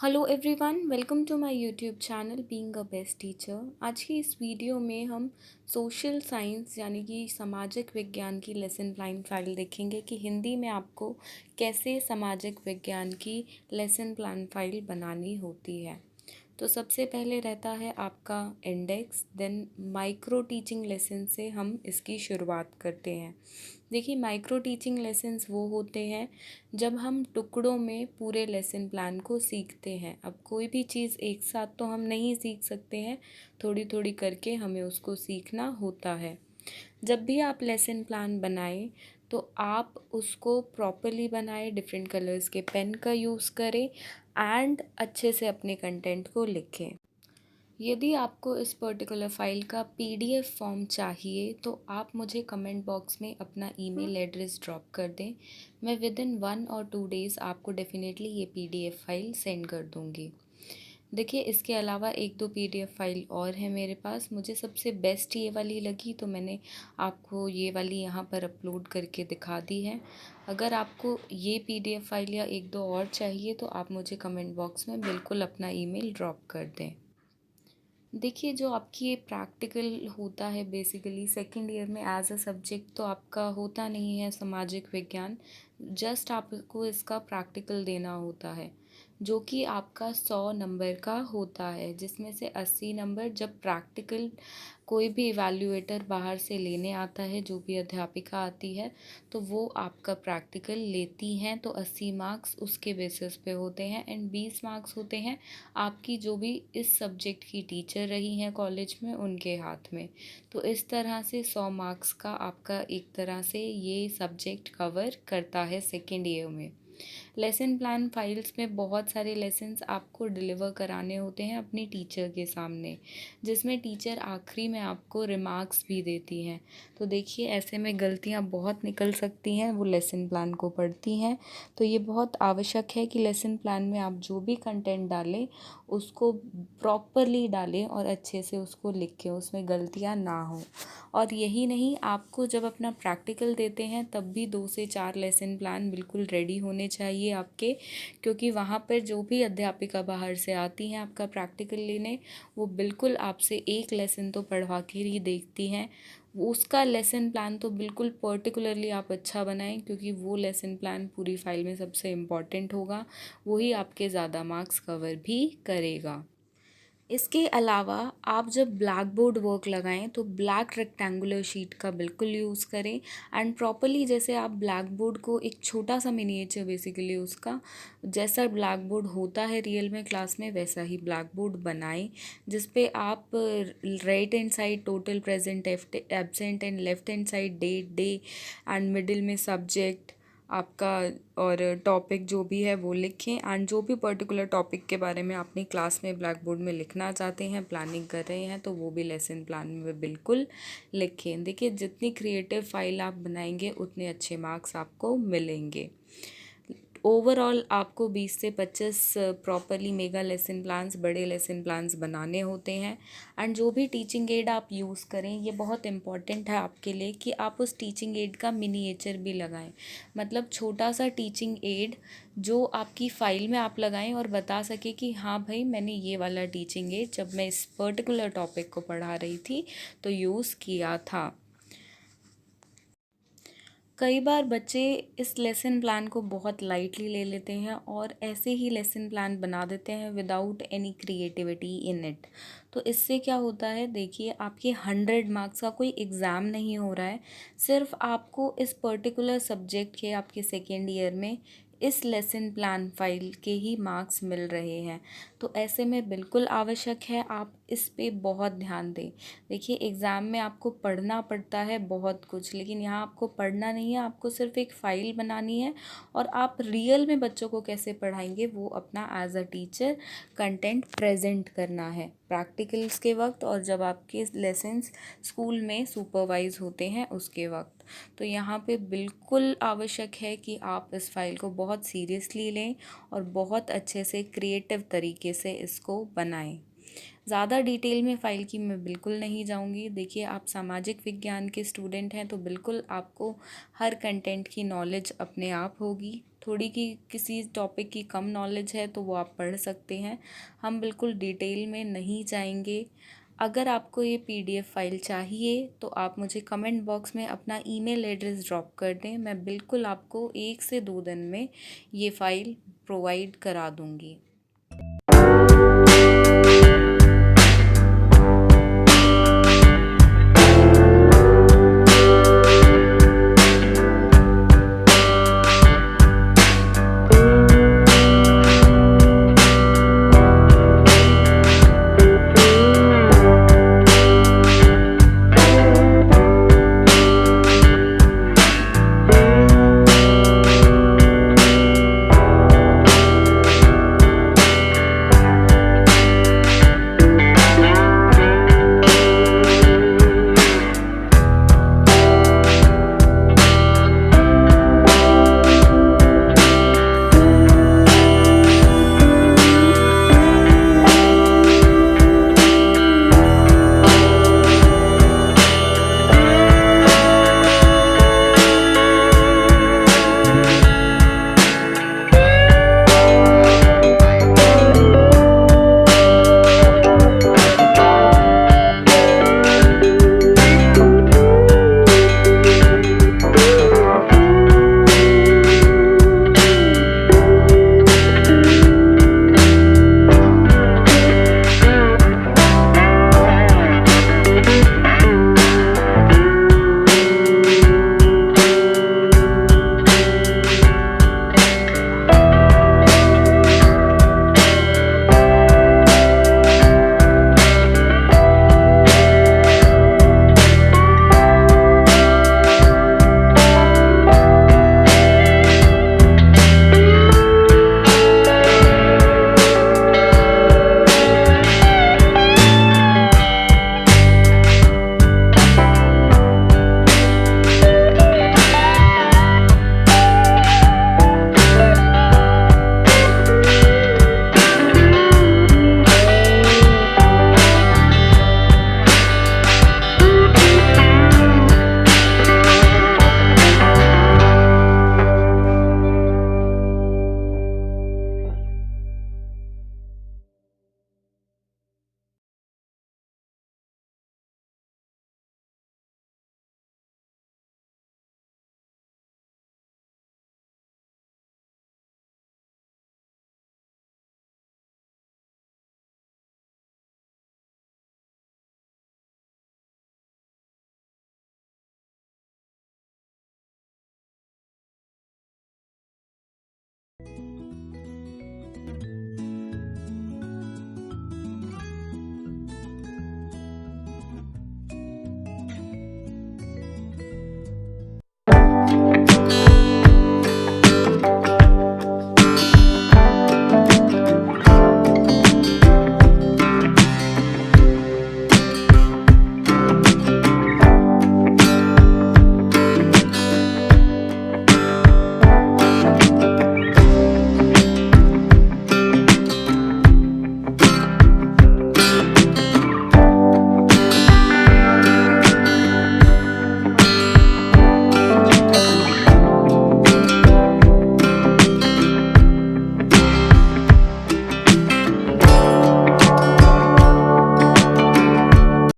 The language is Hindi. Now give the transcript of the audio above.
Hello everyone, welcome to my YouTube channel being a best teacher. आज की इस वीडियो में हम सोशल साइंस यानी कि सामाजिक विज्ञान की लेसन प्लान फाइल देखेंगे कि हिंदी में आपको कैसे सामाजिक विज्ञान की लेसन प्लान फाइल बनानी होती है। तो सबसे पहले रहता है आपका index, then micro teaching lesson से हम इसकी शुरुआत करते हैं। देखिए, माइक्रो टीचिंग लेसन्स वो होते हैं जब हम टुकड़ों में पूरे लेसन प्लान को सीखते हैं। अब कोई भी चीज़ एक साथ तो हम नहीं सीख सकते हैं, थोड़ी थोड़ी करके हमें उसको सीखना होता है। जब भी आप लेसन प्लान बनाएं तो आप उसको प्रॉपरली बनाएं, डिफरेंट कलर्स के पेन का यूज़ करें एंड अच्छे से अपने कंटेंट को लिखें। यदि आपको इस पर्टिकुलर फाइल का पीडीएफ फॉर्म चाहिए तो आप मुझे कमेंट बॉक्स में अपना ईमेल एड्रेस ड्रॉप कर दें। मैं विद इन 1 और 2 डेज़ आपको डेफिनेटली ये पीडीएफ फाइल सेंड कर दूँगी। देखिए, इसके अलावा एक दो पीडीएफ फाइल और है मेरे पास। मुझे सबसे बेस्ट ये वाली लगी तो मैंने आपको ये वाली यहाँ पर अपलोड करके दिखा दी है। अगर आपको ये पीडीएफ फाइल या एक दो और चाहिए तो आप मुझे कमेंट बॉक्स में बिल्कुल अपना ईमेल ड्रॉप कर दें। देखिए, जो आपकी ये प्रैक्टिकल होता है बेसिकली सेकंड ईयर में एज अ सब्जेक्ट तो आपका होता नहीं है सामाजिक विज्ञान। जस्ट आपको इसका प्रैक्टिकल देना होता है जो कि आपका 100 नंबर का होता है, जिसमें से 80 नंबर जब प्रैक्टिकल कोई भी इवैल्यूएटर बाहर से लेने आता है, जो भी अध्यापिका आती है तो वो आपका प्रैक्टिकल लेती हैं। तो 80 मार्क्स उसके बेसिस पे होते हैं एंड 20 मार्क्स होते हैं आपकी जो भी इस सब्जेक्ट की टीचर रही हैं कॉलेज में उनके हाथ में। तो इस तरह से 100 मार्क्स का आपका एक तरह से ये सब्जेक्ट कवर करता है सेकेंड ईयर में। लेसन प्लान फाइल्स में बहुत सारे लेसन्स आपको डिलीवर कराने होते हैं अपनी टीचर के सामने, जिसमें टीचर आखिरी में आपको रिमार्क्स भी देती हैं। तो देखिए, ऐसे में गलतियाँ बहुत निकल सकती हैं, वो लेसन प्लान को पढ़ती हैं। तो ये बहुत आवश्यक है कि लेसन प्लान में आप जो भी कंटेंट डालें उसको प्रॉपरली डालें और अच्छे से उसको लिखें, उसमें गलतियाँ ना हों। और यही नहीं, आपको जब अपना प्रैक्टिकल देते हैं तब भी 2 से 4 लेसन प्लान बिल्कुल रेडी होने चाहिए आपके, क्योंकि वहाँ पर जो भी अध्यापिका बाहर से आती हैं आपका प्रैक्टिकल लेने, वो बिल्कुल आपसे एक लेसन तो पढ़वा के ही देखती हैं। उसका लेसन प्लान तो बिल्कुल पर्टिकुलरली आप अच्छा बनाएं, क्योंकि वो लेसन प्लान पूरी फाइल में सबसे इम्पॉर्टेंट होगा, वही आपके ज़्यादा मार्क्स कवर भी करेगा। इसके अलावा आप जब ब्लैक बोर्ड वर्क लगाएं तो ब्लैक रेक्टेंगुलर शीट का बिल्कुल यूज़ करें एंड प्रॉपरली, जैसे आप ब्लैक बोर्ड को एक छोटा सा मिनिएचर बेसिकली उसका जैसा ब्लैक बोर्ड होता है रियल में क्लास में वैसा ही ब्लैक बोर्ड बनाएं, जिस पे आप right hand side total present absent and left hand side date day and middle में सब्जेक्ट आपका और टॉपिक जो भी है वो लिखें एंड जो भी पर्टिकुलर टॉपिक के बारे में अपनी क्लास में ब्लैक बोर्ड में लिखना चाहते हैं, प्लानिंग कर रहे हैं, तो वो भी लेसन प्लान में बिल्कुल लिखें। देखिए, जितनी क्रिएटिव फाइल आप बनाएंगे उतने अच्छे मार्क्स आपको मिलेंगे। ओवरऑल आपको 20 से 25 प्रॉपरली मेगा लेसन प्लान्स, बड़े लेसन प्लान्स बनाने होते हैं एंड जो भी टीचिंग एड आप यूज़ करें, ये बहुत इम्पॉर्टेंट है आपके लिए कि आप उस टीचिंग एड का मिनिएचर भी लगाएं। मतलब छोटा सा टीचिंग एड जो आपकी फ़ाइल में आप लगाएं और बता सके कि हाँ भाई, मैंने ये वाला टीचिंग एड जब मैं इस पर्टिकुलर टॉपिक को पढ़ा रही थी तो यूज़ किया था। कई बार बच्चे इस लेसन प्लान को बहुत लाइटली ले लेते हैं और ऐसे ही लेसन प्लान बना देते हैं without any creativity in it. तो इससे क्या होता है, देखिए, आपके 100 मार्क्स का कोई एग्ज़ाम नहीं हो रहा है, सिर्फ आपको इस पर्टिकुलर सब्जेक्ट के आपके सेकेंड ईयर में इस लेसन प्लान फाइल के ही मार्क्स मिल रहे हैं। तो ऐसे में बिल्कुल आवश्यक है आप इस पे बहुत ध्यान दें। देखिए, एग्ज़ाम में आपको पढ़ना पड़ता है बहुत कुछ, लेकिन यहाँ आपको पढ़ना नहीं है, आपको सिर्फ एक फ़ाइल बनानी है और आप रियल में बच्चों को कैसे पढ़ाएंगे वो अपना as a teacher content present करना है प्रैक्टिकल्स के वक्त और जब आपके लेसन्स स्कूल में सुपरवाइज होते हैं उसके वक्त। तो यहाँ पे बिल्कुल आवश्यक है कि आप इस फाइल को बहुत सीरियसली लें और बहुत अच्छे से क्रिएटिव तरीके से इसको बनाएं। ज़्यादा डिटेल में फ़ाइल की मैं बिल्कुल नहीं जाऊंगी। देखिए, आप सामाजिक विज्ञान के स्टूडेंट हैं तो बिल्कुल आपको हर कंटेंट की नॉलेज अपने आप होगी। थोड़ी की किसी टॉपिक की कम नॉलेज है तो वो आप पढ़ सकते हैं। हम बिल्कुल डिटेल में नहीं जाएंगे। अगर आपको ये पीडीएफ फाइल चाहिए तो आप मुझे कमेंट बॉक्स में अपना ईमेल एड्रेस ड्रॉप कर दें, मैं बिल्कुल आपको 1 से 2 दिन में ये फ़ाइल प्रोवाइड करा दूँगी।